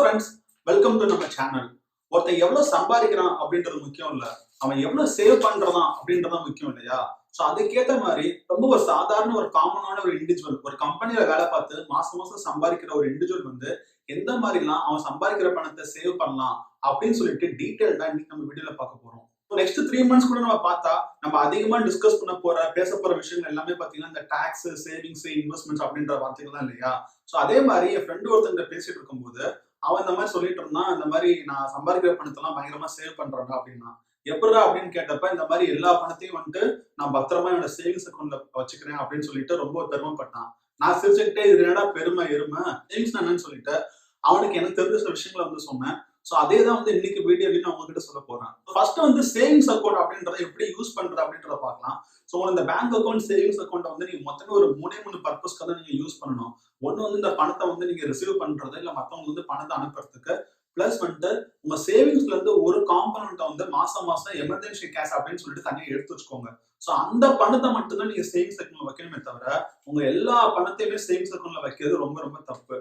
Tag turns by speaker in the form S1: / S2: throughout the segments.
S1: Friends, welcome to நம்ம channel. ஒருத்தன் எவ்வளவு சம்பாதிக்கிறான் அப்படின்றது முக்கியம் இல்ல, அவன் எவ்வளவு சேவ் பண்றதான் அப்படின்றதான் முக்கியம் இல்லையா? சோ அதுக்கேத்த மாதிரி ரொம்ப ஒரு சாதாரண ஒரு காமனான ஒரு இண்டிவிஜுவல் ஒரு கம்பெனில வேலை பார்த்து மாசம் மாசம் சம்பாதிக்கிற ஒரு இண்டிவிஜுவல் வந்து எந்த மாதிரிலாம் அவன் சம்பாதிக்கிற பணத்தை சேவ் பண்ணலாம் அப்படின்னு சொல்லிட்டு டீடைல்டா இன்னைக்கு நம்ம வீடியோல பார்க்க போறோம். நெக்ஸ்ட் 3 மந்த்ஸ் கூட நம்ம பார்த்தா நம்ம அதிகமா டிஸ்கஸ் பண்ண போற பேச போற விஷயங்கள் எல்லாமே பாத்தீங்கன்னா இந்த டாக்ஸ், சேவிங்ஸ், இன்வெஸ்ட்மெண்ட்ஸ் அப்படின்ற வார்த்தைகள் தான் இல்லையா? சோ அதே மாதிரி என் ஃப்ரெண்ட் ஒருத்தங்க பேசிட்டு இருக்கும்போது அவன் இந்த மாதிரி சொல்லிட்டு இருந்தான், இந்த மாதிரி நான் சம்பாதிக்கிற பணத்தெல்லாம் பயங்கரமா சேவ் பண்றேன் அப்படின்னா. எப்படிடா அப்படின்னு கேட்டப்ப இந்த மாதிரி எல்லா பணத்தையும் வந்துட்டு நான் பத்திரமா என்னோட சேவிங்ஸ் அக்கௌண்ட்ல வச்சுக்கிறேன் அப்படின்னு சொல்லிட்டு ரொம்ப பெருமைப்பட்டான். நான் சிரிச்சுக்கிட்டே இது என்னடா பெருமை எருமை சேவிங்ஸ் என்னன்னு சொல்லிட்டு அவனுக்கு எனக்கு தெரிஞ்ச சில விஷயங்களை வந்து சொன்னேன். சோ அதே தான் வந்து இன்னைக்கு வீடியோவில் நான் உங்ககிட்ட சொல்ல போறேன். ஃபர்ஸ்ட் வந்து சேவிங்ஸ் அக்கௌண்ட் அப்படின்றத எப்படி யூஸ் பண்றது அப்படின்றத பார்க்கலாம். சோ இந்த பேங்க் அக்கௌண்ட், சேவிங்ஸ் அக்கௌண்ட் வந்து நீங்க மொத்தமே ஒரு 3 பர்பஸ்க்கு தான் நீங்க யூஸ் பண்ணணும். ஒன்னு வந்து இந்த பணத்தை வந்து நீங்க ரிசீவ் பண்றது, இல்ல மத்தவங்க வந்து பணத்தை அனுப்புறதுக்கு. பிளஸ் வந்துட்டு உங்க சேவிங்ஸ்ல இருந்து ஒரு காம்பனண்ட் வந்து மாசம் மாசம் எமர்ஜென்சி கேஷ் அப்படின்னு சொல்லிட்டு தனியா எடுத்து வச்சுக்கோங்க. சோ அந்த பணத்தை மட்டும் தான் நீங்க சேவிங்ஸ் அக்கௌண்ட்ல வைக்கணுமே தவிர உங்க எல்லா பணத்தையுமே சேவிங்ஸ் அக்கௌண்ட்ல வைக்கிறது ரொம்ப ரொம்ப தப்பு.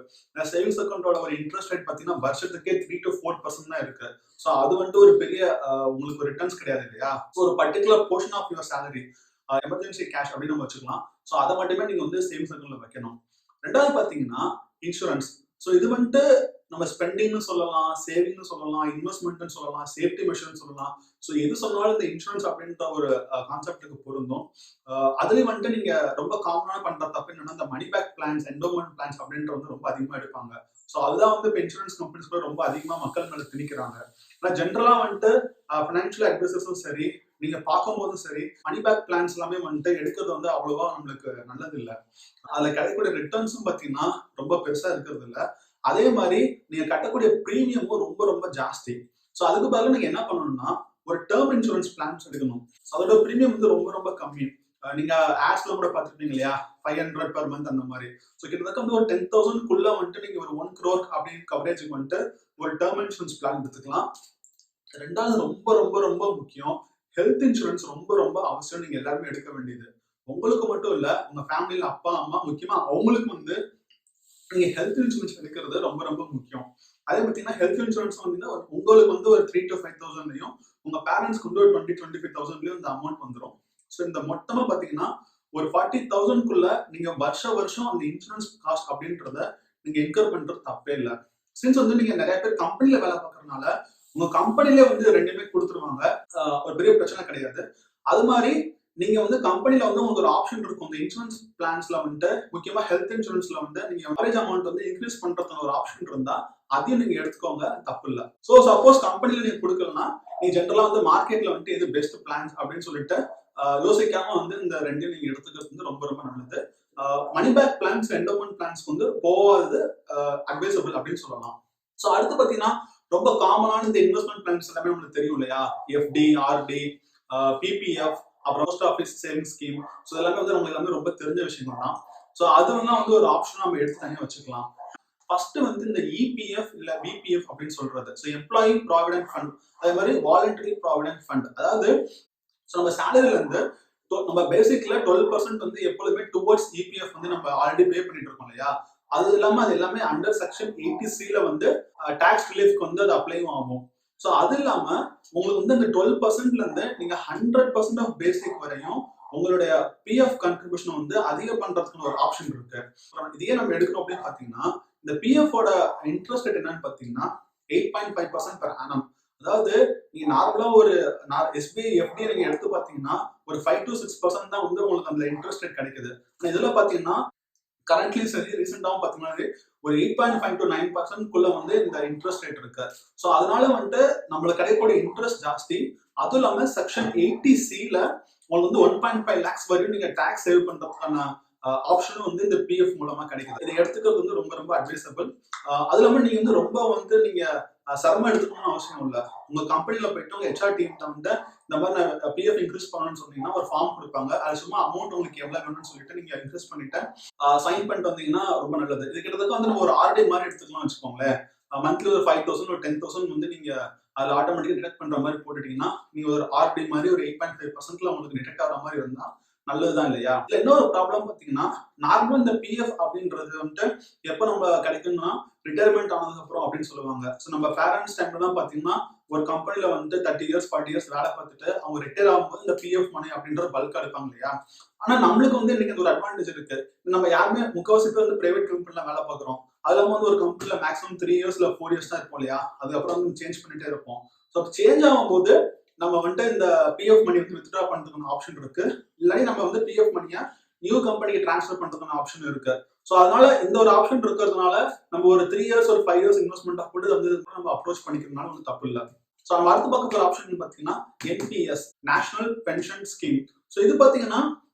S1: சேவிங்ஸ் அக்கௌண்டோட ஒரு இன்ட்ரெஸ்ட் ரேட் பாத்தீங்கன்னா வருஷத்துக்கே 3 to 4% தான் இருக்கு. சோ அது வந்துட்டு ஒரு பெரிய உங்களுக்கு ரிட்டர்ன்ஸ் கிடையாது இல்லையா? சோ ஒரு particular portion of your salary emergency cash அப்படின்னு நம்ம வச்சுக்கலாம். சோ அதை மட்டுமே நீங்க வந்து சேவிங்ஸ் அக்கௌண்ட்ல வைக்கணும். ரெண்டாவது பாத்தீங்கன்னா இன்சூரன்ஸ். சோ இது வந்துட்டு நம்ம ஸ்பெண்டிங்னு சொல்லலாம், சேவிங்னு சொல்லலாம், இன்வெஸ்ட்மெண்ட்னு சொல்லலாம், சேஃப்டி மெஷர்னு சொல்லலாம். சோ எது சொன்னாலும் இந்த இன்சூரன்ஸ் அப்படின்ற ஒரு கான்செப்டுக்கு பொருந்தும். அதுலயும் வந்துட்டு நீங்க ரொம்ப காமனா பண்ற தப்பு என்னன்னா இந்த money back plans, endowment plans அப்படின்ற வந்து ரொம்ப அதிகமா எடுப்பாங்க. சோ அதுதான் வந்து இப்போ இன்சூரன்ஸ் கம்பெனிஸ் கூட ரொம்ப அதிகமா மக்கள் மேல திணிக்கிறாங்க. ஆனா ஜென்ரலா வந்துட்டு ஃபினான்ஷியல் அட்வைசர்ஸும் சரி, நீங்க பார்க்கும்போதும் சரி, மணி பேக் பிளான்ஸ் எல்லாமே வந்துட்டு எடுக்கிறது வந்து அவ்வளவா நம்மளுக்கு நல்லது இல்ல. அதுல கிடைக்கக்கூடிய ரிட்டர்ன்ஸும் பாத்தீங்கன்னா ரொம்ப பெருசா இருக்கிறது இல்ல. அதே மாதிரி நீங்க கட்டக்கூடிய பிரீமியமும் ரொம்ப ரொம்ப ஜாஸ்தி. சோ அதுக்கு பதிலா நீங்க என்ன பண்ணணும்னா ஒரு டேர்ம் இன்சூரன்ஸ் பிளான்ஸ் எடுக்கணும். அதோட பிரீமியம் வந்து ரொம்ப ரொம்ப கம்மி. நீங்க ஆட்ஸ்ல கூட பாத்துருப்பீங்க இல்லையா? 500 per month அந்த மாதிரி. சோ கிட்டத்தட்ட வந்து ஒரு 10,000 குள்ள வந்துட்டு நீங்க ஒரு 1 crore அப்படின்னு கவரேஜுக்கு வந்துட்டு ஒரு டேர்ம் இன்சூரன்ஸ் பிளான் எடுத்துக்கலாம். ரெண்டாவது ரொம்ப ரொம்ப ரொம்ப முக்கியம், ஹெல்த் இன்சூரன்ஸ் ரொம்ப ரொம்ப அவசியம். நீங்க எல்லாருமே எடுக்க வேண்டியது. உங்களுக்கு மட்டும் இல்ல, உங்க ஃபேமிலியில அப்பா, அம்மா முக்கியமா அவங்களுக்கு வந்து நீங்க ஹெல்த் இன்சூரன்ஸ் எடுக்கிறது ரொம்ப ரொம்ப முக்கியம். அதே பாத்தீங்கன்னா ஹெல்த் இன்சூரன்ஸ் வந்து உங்களுக்கு வந்து ஒரு 3 to 5,000லயும் உங்க பேரண்ட்ஸ்க்கு வந்து ஒரு 20-25,000லயும் இந்த அமௌண்ட் வந்துடும். சோ இந்த மொத்தமா பாத்தீங்கன்னா ஒரு 40,000க்குள்ள நீங்க வருஷம் அந்த இன்சூரன்ஸ் காஸ்ட் அப்படின்றத நீங்க இன்கர் பண்றது தப்பே இல்லை. சின்ஸ் வந்து நீங்க நிறைய பேர் கம்பெனில வேலை பார்க்கறதுனால உங்க கம்பெனிலே வந்து ரெண்டுமே கொடுத்துருவாங்க. ஒரு பெரிய பிரச்சனை கிடையாது. அது மாதிரி நீங்க வந்து கம்பெனில வந்து உங்களுக்கு ஒரு ஆப்ஷன் இருக்கும். இந்த இன்சூரன்ஸ் பிளான்ஸ்ல வந்துட்டு முக்கியமா ஹெல்த் இன்சூரன்ஸ்ல வந்து நீங்க கவரேஜ் அமௌண்ட் வந்து இன்க்ரீஸ் பண்றதுக்கு ஒரு ஆப்ஷன் இருந்தா அதையும் நீங்க எடுத்துக்கோங்க, தப்பு இல்ல. சோ சப்போஸ் கம்பெனில நீங்க கொடுக்கலன்னா நீங்க ஜென்ரலா வந்து மார்க்கெட்ல வந்துட்டு எது பெஸ்ட் பிளான்ஸ் அப்படின்னு சொல்லிட்டு யோசிக்காம வந்து இந்த ரெண்டையும் நீங்க எடுத்துக்கிறது வந்து ரொம்ப ரொம்ப நல்லது. Money back plans, endowment plans வந்து போவாது அட்வைசபிள் அப்படின்னு சொல்லலாம். சோ அடுத்து பாத்தீங்கன்னா ரொம்ப காமனான இந்த இன்வெஸ்ட்மெண்ட் பிளான்ஸ் எல்லாமே உங்களுக்கு தெரியும் இல்லையா? எஃப்டி, ஆர்டி, பிபிஎஃப், அப்புறம் post office saving scheme. So எல்லாமே வந்து நமக்கு எல்லாமே ரொம்ப தெரிஞ்ச விஷயங்கள் தான். சோ அதுவெல்லாம் வந்து ஒரு ஆப்ஷன் நம்ம எடுத்து தனியா வச்சுக்கலாம். ஃபர்ஸ்ட் வந்து இந்த இபிஎஃப் இல்ல பிபிஎஃப் அப்படின்னு சொல்றது. சோ எம்ப்ளாயி ப்ராவிடென்ட் ஃபண்ட், அதே மாதிரி வாலண்டரி ப்ராவிடென்ட் ஃபண்ட். அதாவது நம்ம சேலரில இருந்து நம்ம பேசிக்ல 12% வந்து எப்பொழுதுமே டுவர்ட்ஸ் இபிஎஃப் வந்து நம்ம ஆல்ரெடி பே பண்ணிட்டு இருக்கோம் இல்லையா? அது இல்லாம அது எல்லாமே அண்டர் செக்ஷன் 80C வந்து டாக்ஸ் ரிலீஃப்க்கு வந்து அது அப்ளையும் ஆகும். சோ அது இல்லாம உங்களுக்கு வந்து அந்த 12%ல இருந்து நீங்க 100% ஆஃப் பேசிக் வரையும் உங்களுடைய பிஎஃப் கண்ட்ரிபியூஷன் வந்து அதிகம் பண்றதுக்கு ஒரு ஆப்ஷன் இருக்கு. இதையே நம்ம எடுக்கணும் அப்படின்னு பாத்தீங்கன்னா இந்த பிஎஃப் ஓட இன்ட்ரெஸ்ட் ரேட் என்னன்னு பாத்தீங்கன்னா 8.5% per annum. அதாவது நீங்க நார்மலா ஒரு எஸ்பிஐ எஃப்டி நீங்க எடுத்து பாத்தீங்கன்னா ஒரு 5 to 6% தான் வந்து உங்களுக்கு அந்த இன்ட்ரெஸ்ட் ரேட் கிடைக்குது. இதுல பாத்தீங்கன்னா கரண்ட்லி சரி, ரீசெண்டாவும் பாத்தீங்கன்னா ஒரு 8.5 to 9% வந்து இந்த இன்ட்ரெஸ்ட் ரேட் இருக்கு. சோ அதனால வந்துட்டு நம்மளுக்கு கிடைக்கக்கூடிய இன்ட்ரெஸ்ட் ஜாஸ்தி. அதுவும் இல்லாம செக்ஷன் 80C உங்களுக்கு வந்து 1.5 lakhs வரையும் நீங்க டாக்ஸ் சேவ் பண்றதுக்கான ஆப்ஷனும் வந்து இந்த பிஎஃப் மூலமா கிடைக்குது. இதை எடுத்துக்கிறது வந்து ரொம்ப ரொம்ப அட்வைசபிள். அது இல்லாம நீங்க வந்து ரொம்ப வந்து நீங்க சிரமம் எடுத்துக்கணும்னு அவசியம் இல்லை. உங்க கம்பெனில போயிட்டு உங்க ஹெச்ஆர் டீம்ல வந்து இந்த மாதிரி நான் பிஎஃப் இன்க்ரீஸ் பண்ணணும்னு சொன்னீங்கன்னா ஒரு ஃபார்ம் கொடுப்பாங்க. அது சும்மா அமௌண்ட் உங்களுக்கு எவ்வளவு வேணும்னு சொல்லிட்டு நீங்க இன்க்ரீஸ் பண்ணிட்டு சைன் பண்ணிட்டு வந்தீங்கன்னா ரொம்ப நல்லது. இது கிட்டத்தட்ட வந்து நம்ம ஒரு ஆர்டி மாதிரி எடுத்துக்கலாம் வச்சுக்கோங்களேன். மந்த்லி ஒரு 5,000 ஒரு 10,000 வந்து நீங்க அதுல ஆட்டோமேட்டிக்கா டிடெக்ட் பண்ற மாதிரி போட்டுட்டீங்கன்னா நீங்க ஒரு ஆர்டி மாதிரி ஒரு 8.5%ல உங்களுக்கு டிடெக்ட் ஆகிற மாதிரி இருந்தா நல்லதுதான் இல்லையா? இதுல இன்னொரு ப்ராப்ளம் பாத்தீங்கன்னா, நார்மலா இந்த பிஎஃப் அப்படின்றது வந்துட்டு எப்ப நம்ம கிடைக்கும்னா ரிட்டையர்மெண்ட் ஆனதுக்கு அப்புறம் அப்படின்னு சொல்லுவாங்க. ஸோ நம்ம பேரண்ட்ஸ் டைம்ல பாத்தீங்கன்னா ஒரு கம்பெனில வந்துட்டு 30 இயர்ஸ் 40 இயர்ஸ் வேலை பார்த்துட்டு அவங்க ரிட்டையர் ஆகும்போது இந்த பிஎஃப் மணி அப்படின்றது பல்கா எடுப்பாங்க இல்லையா? ஆனா நம்மளுக்கு வந்து இன்னைக்கு ஒரு அட்வான்டேஜ் இருக்கு. நம்ம யாருமே முக்காவாசி பேர் வந்து பிரைவேட் கம்பெனில வேலை பார்க்குறோம். அதுல வந்து ஒரு கம்பெனில மேக்ஸிமம் 3 இயர்ஸ் இல்ல 4 இயர்ஸ் தான் இருப்போம் இல்லையா? அதுக்கப்புறம் வந்து சேஞ்ச் பண்ணிட்டே இருப்போம். ஸோ சேஞ்ச் ஆகும்போது நம்ம வந்துட்டு இந்த பிஎஃப் மணி வந்து வித்ட்ரா பண்றதுக்கான ஆப்ஷன் இருக்கு. இல்லாட்டி நம்ம வந்து பிஎஃப் மணியை நியூ கம்பெனிக்கு டிரான்ஸ்ஃபர் பண்றதுக்கான ஆப்ஷன் இருக்கு. ஸோ அதனால இந்த ஒரு ஆப்ஷன் இருக்கிறதுனால நம்ம ஒரு 3 இயர்ஸ் ஒரு 5 இயர்ஸ் இன்வெஸ்ட்மெண்ட் கூட வந்து நம்ம அப்ரோச் பண்ணிக்கிறதுனால ஒன்றும் தப்பு இல்லை. ஸோ நம்ம அடுத்து பார்க்க போகிற ஆப்ஷன் பார்த்தீங்கன்னா NPS national pension scheme. So இது பார்த்தீங்கன்னா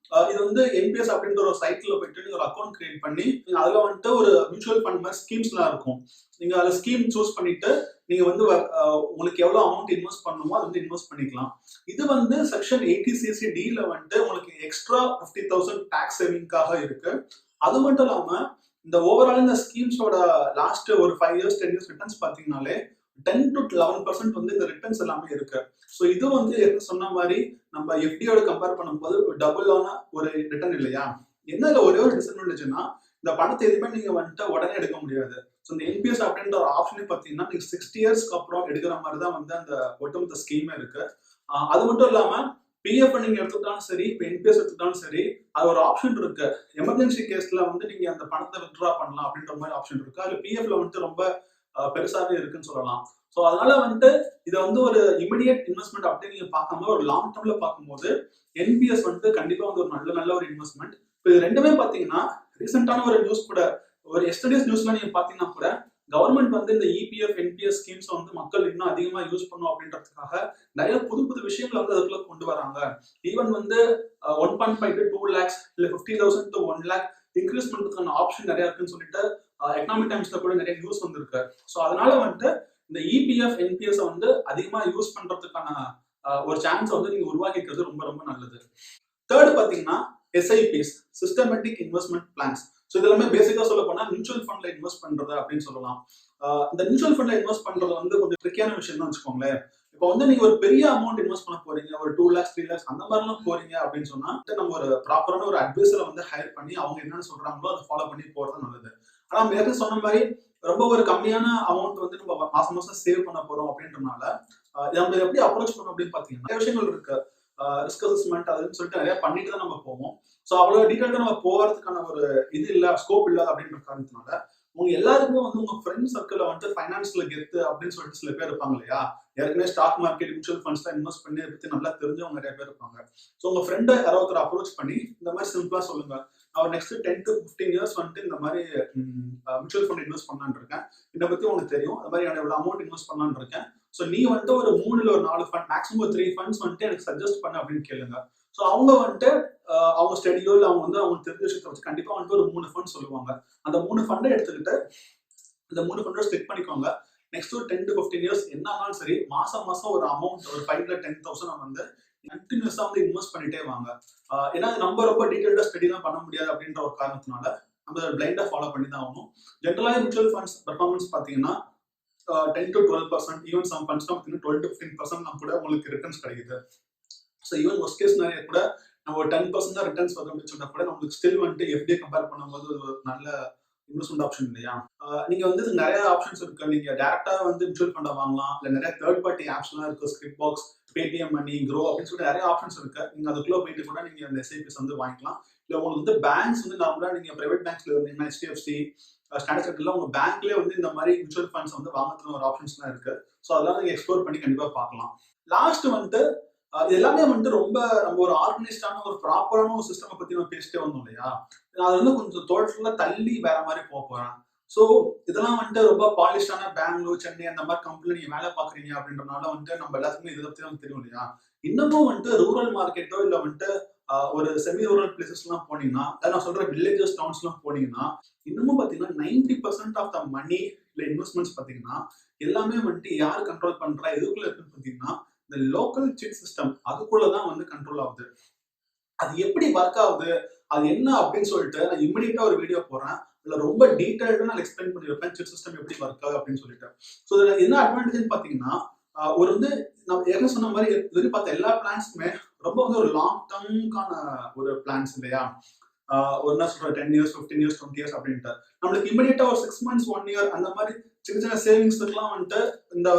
S1: இது வந்து என்பிஎஸ் அப்படின்ற ஒரு சைட்ல போயிட்டு நீங்க ஒரு அக்கௌண்ட் கிரியேட் பண்ணி நீங்க அதுல வந்துட்டு ஒரு மியூச்சுவல் ஃபண்ட் மாதிரி ஸ்கீம்ஸ்லாம் இருக்கும். நீங்க அதுல ஸ்கீம் சூஸ் பண்ணிட்டு நீங்க வந்து உங்களுக்கு எவ்வளவு அமௌண்ட் இன்வெஸ்ட் பண்ணணுமோ அது வந்து இன்வெஸ்ட் பண்ணிக்கலாம். இது வந்து செக்ஷன் 80CC(d)ல வந்துட்டு உங்களுக்கு எக்ஸ்ட்ரா 50,000 டாக்ஸ் சேவிங்காக இருக்கு. அது மட்டும் இல்லாம இந்த ஓவரால் இந்த ஸ்கீம்ஸோட லாஸ்ட் ஒரு 5 இயர்ஸ் 10 இயர்ஸ் ரிட்டர்ன்ஸ் பாத்தீங்கன்னாலே 10 to 11% வந்து இந்த ரிட்டர்ன்ஸ் எல்லாமே இருக்கு. ஸோ இது வந்து சொன்ன மாதிரி நம்ம எஃப்டியோட கம்பேர் பண்ணும்போது டபுளான ஒரு ரிட்டர்ன் இல்லையா? என்ன இல்ல ஒரே ஒரு டிஸ்அட்வான்டேஜ்னா இந்த பணத்தை எதுவுமே நீங்க வந்துட்டு உடனே எடுக்க முடியாது. ஸோ இந்த என்பிஎஸ் அப்படின்ற ஒரு ஆப்ஷனே பார்த்தீங்கன்னா நீங்க 60 இயர்ஸ்க்கு அப்புறம் எடுக்கிற மாதிரி தான் வந்து அந்த ஒட்டுமொத்த ஸ்கீமே இருக்கு. அது மட்டும் இல்லாம பிஎஃப் நீங்க எடுத்துக்கிட்டாலும் சரி, இப்போ என்பிஎஸ் எடுத்துக்கிட்டாலும் சரி, அது ஒரு ஆப்ஷன் இருக்கு. எமர்ஜென்சி கேஸ்ல வந்து நீங்க அந்த பணத்தை வித்ட்ரா பண்ணலாம் அப்படின்ற மாதிரி ஆப்ஷன் இருக்கு. அதுல பிஎஃப்ல வந்துட்டு ரொம்ப பெருசாவே இருக்குன்னு சொல்லலாம். ஸோ அதனால வந்துட்டு இதை வந்து ஒரு இமிடியேட் இன்வெஸ்ட்மெண்ட் அப்படின்னு நீங்க பார்க்காம ஒரு லாங் டர்ம்ல பார்க்கும்போது என்பிஎஸ் வந்துட்டு கண்டிப்பா வந்து ஒரு நல்ல ஒரு இன்வெஸ்ட்மெண்ட். இப்போ இது ரெண்டுமே பாத்தீங்கன்னா ரீசெண்டான ஒரு நியூஸ் கூட ஒரு எஸ்டர்டேஸ் நியூஸ்லாம் நீங்க பாத்தீங்கன்னா கூட கவர்மெண்ட் வந்து இந்த இபிஎஃப் என்பிஎஸ் ஸ்கீம்ஸ் வந்து மக்கள் இன்னும் அதிகமா யூஸ் பண்ணும் அப்படின்றதுக்காக நிறைய புது விஷயங்களை வந்து அதுக்குள்ள கொண்டு வராங்க. ஈவன் வந்து 1.5 to 2 lakhs இல்ல 50,000 to 1 lakh இன்க்ரீஸ் பண்றதுக்கான ஆப்ஷன் நிறைய இருக்குன்னு சொல்லிட்டு எக்கனாமிக் டைம்ஸ்ல கூட நிறைய நியூஸ் வந்திருக்கு. ஸோ அதனால வந்துட்டு இந்த இபிஎஃப் என்பிஎஸ் வந்து அதிகமா யூஸ் பண்றதுக்கான ஒரு சான்ஸ் வந்து நீங்க உருவாக்கிக்கிறது ரொம்ப நல்லது. தேர்ட் பாத்தீங்கன்னா SIPs systematic investment plans. So இதெல்லாமே பேசிக்கா சொல்ல போனா மியூச்சுவல் ஃபண்ட்ல இன்வெஸ்ட் பண்றது அப்படின்னு சொல்லலாம். இந்த மியூச்சுவல் ஃபண்ட்ல இன்வெஸ்ட் பண்றது வந்து கொஞ்சம் ட்ரிக்கியான விஷயம் தான் வச்சுக்கோங்களேன். இப்போ வந்து நீங்க ஒரு பெரிய அமௌண்ட் இன்வெஸ்ட் பண்ண போறீங்க, ஒரு 2 lakhs 3 lakhs அந்த மாதிரிலாம் போறீங்க அப்படின்னு சொன்னா நம்ம ஒரு ப்ராப்பரான ஒரு அட்வைசரை வந்து ஹையர் பண்ணி அவங்க என்னென்ன சொல்றாங்களோ அதை ஃபாலோ பண்ணி போறது நல்லது. ஆனா மேற்கொண்டு சொன்ன மாதிரி ரொம்ப ஒரு கம்மியான அமௌண்ட் வந்து நம்ம மாசம் சேவ் பண்ண போறோம் அப்படின்றனால நம்ம எப்படி அப்ரோச் பண்ணோம் அப்படின்னு பாத்தீங்கன்னா நிறைய விஷயங்கள் இருக்கு. ரிஸ்க் அசஸ்மெண்ட் அதுன்னு சொல்லிட்டு நிறைய பண்ணிட்டு தான் நம்ம போவோம். ஸோ அவ்வளவு டீட்டெயில்டா நம்ம போறதுக்கான ஒரு இது இல்ல ஸ்கோப் இல்ல அப்படின்ற காரணத்தினால உங்க எல்லாருக்குமே வந்து உங்க ஃப்ரெண்ட் சர்க்கிள்ல வந்து ஃபைனான்ஸ்ல கெத்து அப்படின்னு சொல்லிட்டு சில பேர் இருப்பாங்க இல்லையா? ஏற்கனவே ஸ்டாக் மார்க்கெட் மியூச்சுவல் ஃபண்ட்ஸ் தான் இன்வெஸ்ட் பண்ணி பத்தி நல்லா தெரிஞ்சவங்க நிறைய பேர் இருப்பாங்க. ஸோ உங்க ஃப்ரெண்டை யாரோ ஒருத்தர் அப்ரோச் பண்ணி இந்த மாதிரி சிம்பிளா சொல்லுங்க, நான் நெக்ஸ்ட் 10 to 15 இயர்ஸ் வந்துட்டு இந்த மாதிரி மியூச்சுவல் ஃபண்ட் இன்வெஸ்ட் பண்ணலான்னு இருக்கேன், இதை பத்தி உனக்கு தெரியும், அது மாதிரி எவ்வளவு அமௌண்ட் இன்வெஸ்ட் பண்ணலான்னு இருக்கேன், ஸோ நீ வந்துட்டு ஒரு 3 இல்ல ஒரு 4 ஃபண்ட் மேக்ஸிமம் ஒரு 3 ஃபண்ட்ஸ் வந்துட்டு எனக்கு சஜஸ்ட் பண்ண அப்படின்னு கேளுங்க. ஸோ அவங்க வந்துட்டு அவங்க ஸ்டடியோ இல்லை அவங்க வந்து அவங்க தெரிஞ்ச விஷயத்தை வச்சு கண்டிப்பா வந்துட்டு ஒரு 3 ஃபண்ட் சொல்லுவாங்க. அந்த 3 ஃபண்டை எடுத்துக்கிட்டு இந்த 3 ஃபண்டை ஸ்டிக் பண்ணிக்கோங்க. நெக்ஸ்ட் ஒரு 10 to 15 இயர்ஸ் என்ன ஆனாலும் சரி மாசம் ஒரு அமௌண்ட் ஒரு 5 to 10,000 வந்து கண்டினியூஸா வந்து இன்வெஸ்ட் பண்ணிட்டே வாங்க. ஏன்னா ரொம்ப டீடைல்டா ஸ்டடி தான் பண்ண முடியாது அப்படின்ற ஒரு காரணத்தினால நம்ம பிளைண்டா ஃபாலோ பண்ணி தான் ஆகணும். ஜென்ரலாக மியூச்சுவல் ஃபண்ட்ஸ் பெர்ஃபார்மன்ஸ் பார்த்தீங்கன்னா 10 to 12%, even some funds 12 to 15% கூட உங்களுக்கு ரிட்டர்ன்ஸ் கிடைக்குது. ஸோ ஈவன் ஒர்ஸ்ட் கேஸ் நிறைய கூட நம்ம ஒரு 10% தான் ரிட்டர்ன்ஸ் வரும் அப்படின்னு சொன்னா கூட நம்மளுக்கு ஸ்டில் வந்துட்டு எஃப்டி கம்பேர் பண்ணும்போது ஒரு நல்ல இன்வெஸ்ட்மெண்ட் ஆப்ஷன் இல்லையா? நீங்க வந்து நிறைய ஆப்ஷன்ஸ் இருக்கு. நீங்க டேரக்டா வந்து மியூச்சுவல் ஃபண்டை வாங்கலாம், இல்ல நிறைய தேர்ட் பார்ட்டி ஆப்ஸ்லாம் இருக்கு, ஸ்கிரிப்ட் பாக்ஸ், பேடிஎம் மணி, க்ரோ அப்படின்னு சொல்லிட்டு நிறைய ஆப்ஷன்ஸ் இருக்கு. நீங்க அதுக்குள்ள போயிட்டு கூட நீங்க அந்த எஸ்ஐபிஸ் வந்து வாங்கிக்கலாம். இல்ல உங்களுக்கு வந்து பேங்க்ஸ் வந்து நார்மலா நீங்க பிரைவேட் பேங்க்ஸ்ல இருந்தீங்கன்னா HDFC, ஸ்டாண்டர்ட் சார்ட்டர்ட்ல உங்க பேங்க்லயே வந்து இந்த மாதிரி மியூச்சுவல் ஃபண்ட்ஸ் வந்து வாங்குறதுக்கு ஒரு ஆப்ஷன்ஸ்லாம் இருக்கு. ஸோ அதெல்லாம் நீங்க எக்ஸ்ப்ளோர் பண்ணி கண்டிப்பா பார்க்கலாம். லாஸ்ட் வந்துட்டு இது எல்லாமே வந்துட்டு ரொம்ப நம்ம ஒரு ஆர்கனைஸ்டான ஒரு ப்ராப்பரான ஒரு சிஸ்டம் பத்தி நம்ம பேசிட்டே வந்தோம் இல்லையா? அது வந்து கொஞ்சம் டோட்டலா தள்ளி வேற மாதிரி போறேன். ஸோ இதெல்லாம் வந்துட்டு ரொம்ப பாலிஷ்டான பெங்களூர், சென்னை அந்த மாதிரி கம்பெனில நீங்க வேலை பாக்குறீங்க அப்படின்றனால வந்துட்டு நம்ம எல்லாத்துக்குமே இதை பத்தி நமக்கு தெரியும் இல்லையா? இன்னமும் வந்துட்டு ரூரல் மார்க்கெட்டோ இல்ல வந்துட்டு ஒரு செமி ரூரல் பிளேசஸ் எல்லாம் போனீங்கன்னா, நான் சொல்ற வில்லேஜஸ் டவுன்ஸ் எல்லாம் போனீங்கன்னா இன்னமும் பாத்தீங்கன்னா 90% ஆஃப் த மணி இல்ல இன்வெஸ்ட்மெண்ட்ஸ் பாத்தீங்கன்னா எல்லாமே வந்துட்டு யார் கண்ட்ரோல் பண்றா எதுக்குள்ள இருக்குன்னு பாத்தீங்கன்னா இந்த லோக்கல் சிட் சிஸ்டம் அதுக்குள்ளதான் வந்து கண்ட்ரோல் ஆகுது. அது எப்படி ஒர்க் ஆகுது, அது என்ன அப்படின்னு சொல்லிட்டு நான் இமிடியேட்டா ஒரு வீடியோ போடுறேன். அதுல ரொம்ப டீடைல்டா நான் எக்ஸ்பிளைன் பண்ணி வைப்பேன் சிட் சிஸ்டம் எப்படி ஒர்க் ஆகுது அப்படின்னு சொல்லிட்டு. ஸோ இதுல என்ன அட்வான்டேஜ் பாத்தீங்கன்னா ஒரு வந்து நான் ஏற்கனவே சொன்ன மாதிரி இதுவரை பார்த்த எல்லா பிளான்ஸுமே ரொம்ப வந்து ஒரு லாங் டர்முக்கான ஒரு பிளான்ஸ் இல்லையா? ஒரு என்ன சொல்றது 10 இயர்ஸ், 15 இயர்ஸ், 20 இயர்ஸ் அப்படின்ட்டு. நம்மளுக்கு இமிடியேட்டா ஒரு 6 மந்த்ஸ், 1 இயர் அந்த மாதிரி சின்ன சின்ன சேவிங்ஸ்க்குலாம் வந்துட்டு இந்த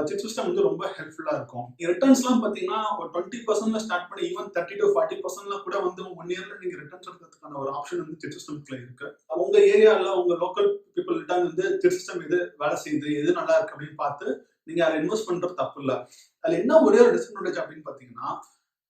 S1: சிட் சிஸ்டம் வந்து ரொம்ப ஹெல்ப்ஃபுல்லா இருக்கும். ரிட்டர்ன்ஸ்லாம் பார்த்தீங்கன்னா ஒரு 20% ஸ்டார்ட் பண்ணி ஈவன் 30 to 40% கூட வந்து 1 இயர்ல நீங்க ரிட்டர்ன்ஸ் எடுக்கிறதுக்கான ஒரு ஆப்ஷன் வந்து சிட் சிஸ்டம்க்குள்ள இருக்கு. உங்க ஏரியால உங்க லோக்கல் பீப்பிள் ரிட்டர்ன் வந்து சிட் சிஸ்டம் எது வேலை செய்யுது, எது நல்லா இருக்கு அப்படின்னு பார்த்து நீங்க அதில் இன்வெஸ்ட் பண்றது தப்பு இல்ல. அதுல என்ன ஒரே ஒரு டிஸ்அட்வான்டேஜ் அப்படின்னு பார்த்தீங்கன்னா,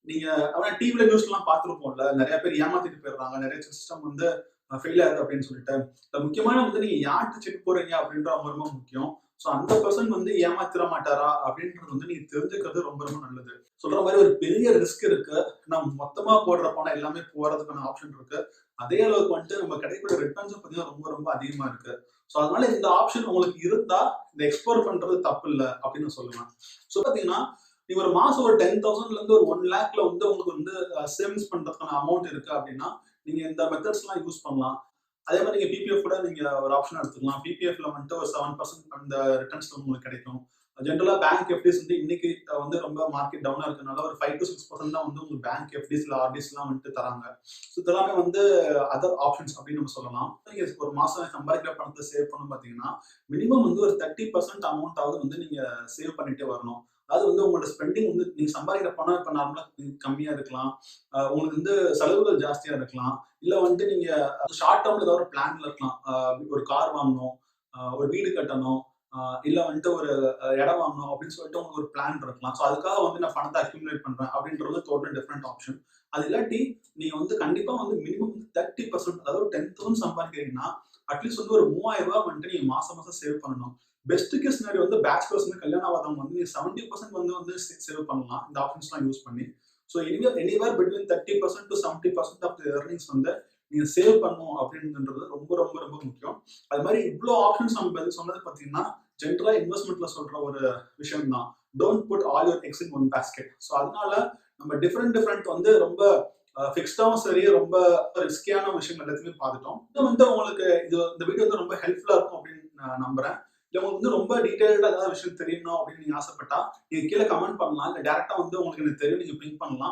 S1: நீங்க அதான் டிவில நியூஸ்லாம் பார்த்துருப்போம்ல. நெறைய பேர் ஏமாத்திட்டு போயிடுறாங்க. நெறைய சிஸ்டம் வந்து ஃபெயில் ஆகுது அப்படின்னு சொல்லிட்டு. இதுல முக்கியமான வந்து நீங்க யார்ட்ட செக் போடுறீங்க அப்படின்றது ரொம்ப ரொம்ப முக்கியம். ஸோ அந்த பெர்சன் வந்து ஏமாத்திர மாட்டாரா அப்படின்றது வந்து நீங்க தெரிஞ்சுக்கிறது ரொம்ப ரொம்ப நல்லது. சொல்ற மாரி ஒரு பெரிய ரிஸ்க் இருக்கு. நம்ம மொத்தமா போடுற பணம் எல்லாமே போறதுக்கான ஆப்ஷன் இருக்கு. அதே அளவுக்கு வந்துட்டு நம்ம கிடைக்கக்கூடிய ரிட்டர்ன்ஸும் பார்த்தீங்கன்னா ரொம்ப ரொம்ப அதிகமா இருக்கு. ஸோ அதனால இந்த ஆப்ஷன் உங்களுக்கு இருந்தா, இந்த எக்ஸ்ப்ளோர் பண்றது தப்பு இல்ல அப்படின்னு நான் சொல்லுவேன். ஸோ பார்த்தீங்கன்னா, நீங்க ஒரு மாசம் ஒரு 10,000ல இருந்து ஒரு 1,00,000ல வந்து உங்களுக்கு வந்து சேவிங்ஸ் பண்றதுக்கான அமௌண்ட் இருக்கு அப்படின்னா, நீங்க இந்த மெத்தட்ஸ்லாம் யூஸ் பண்ணலாம். அதே மாதிரி நீங்க பிபிஎஃப் கூட நீங்க ஒரு ஆப்ஷன் எடுத்துக்கலாம். பிபிஎஃப்ல வந்துட்டு ஒரு 7% அந்த ரிட்டர்ன்ஸ் உங்களுக்கு கிடைக்கும். ஜென்ரலா பேங்க் எஃப்டிஸ் வந்து இன்னைக்கு வந்து ரொம்ப மார்க்கெட் டவுனா இருக்கனால ஒரு 5 to 6% தான் வந்து உங்களுக்கு பேங்க் எஃப்டிஸ்ல ஆர்டிஸ்லாம் வந்துட்டு தராங்க. ஸோ இதெல்லாமே வந்து அதர் ஆப்ஷன்ஸ் அப்படின்னு நம்ம சொல்லலாம். நீங்க ஒரு மாசம் சம்பாதிக்கிற பணத்தை சேவ் பண்ணணும் பார்த்தீங்கன்னா, மினிமம் வந்து ஒரு 30% அமௌண்ட் ஆவது வந்து நீங்க சேவ் பண்ணிட்டே வரணும். அது வந்து உங்களோட ஸ்பெண்டிங் வந்து நீங்க சம்பாதிக்கிற பணம் இப்ப நார்மலா கம்மியா இருக்கலாம். உங்களுக்கு வந்து செலவுகள் ஜாஸ்தியா இருக்கலாம். இல்ல வந்துட்டு நீங்க ஷார்ட் டேர்ம்ல ஏதாவது ஒரு பிளான்ல இருக்கலாம். ஒரு கார் வாங்கணும், ஒரு வீடு கட்டணும், இல்ல வந்துட்டு ஒரு இடம் வாங்கணும் அப்படின்னு சொல்லிட்டு உங்களுக்கு ஒரு பிளான் இருக்கலாம். ஸோ அதுக்காக வந்து நான் பணத்தை அக்யூமுலேட் பண்றேன் அப்படின்றது டோட்டல் டிஃபரெண்ட் ஆப்ஷன். அது இல்லாட்டி நீங்க வந்து கண்டிப்பா வந்து மினிமம் 30% அதாவது 10,000 சம்பாதிக்கிறீங்கன்னா, அட்லீஸ்ட் வந்து ஒரு ரூ. 3,000 வந்துட்டு நீங்க மாசம் மாசம் சேவ் பண்ணணும். பெஸ்ட் கேஸ் சினாரியோ வந்து பேச்சுலர்ஸ் வந்து கல்யாணம் ஆகாதவங்க வந்து நீங்க 70% வந்து சேவ் பண்ணலாம். இந்த ஆப்ஷன்ஸ்லாம் யூஸ் பண்ணி. So anywhere between 30% to 70% of the earnings வந்து நீங்க சேவ் பண்ணணும் அப்படின்றது ரொம்ப ரொம்ப ரொம்ப முக்கியம். அது மாதிரி இவ்வளோ ஆப்ஷன்ஸ் நம்ம சொன்னது பார்த்தீங்கன்னா, ஜென்ரலா இன்வெஸ்ட்மெண்ட்ல சொல்ற ஒரு விஷயம் தான். Don't put all your eggs in one basket. So அதனால நம்ம டிஃப்ரெண்ட் வந்து ரொம்ப ஃபிக்ஸ்டாவும் சரி, ரொம்ப ரிஸ்கியான விஷயம் எல்லாத்தையுமே பார்த்துட்டோம். இது வந்து உங்களுக்கு இந்த வீடியோ வந்து ரொம்ப ஹெல்ப்ஃபுல்லா இருக்கும் அப்படின்னு நான் நம்புறேன். இல்ல உங்களுக்கு வந்து ரொம்ப டீடைல்டா ஏதாவது விஷயம் தெரியணும் அப்படின்னு நீங்க ஆசைப்பட்டா, நீங்க கீழே கமெண்ட் பண்ணலாம். இல்ல டைரக்ட்டா வந்து உங்களுக்கு எனக்கு தெரியும் நீங்க பிங் பண்ணலாம்.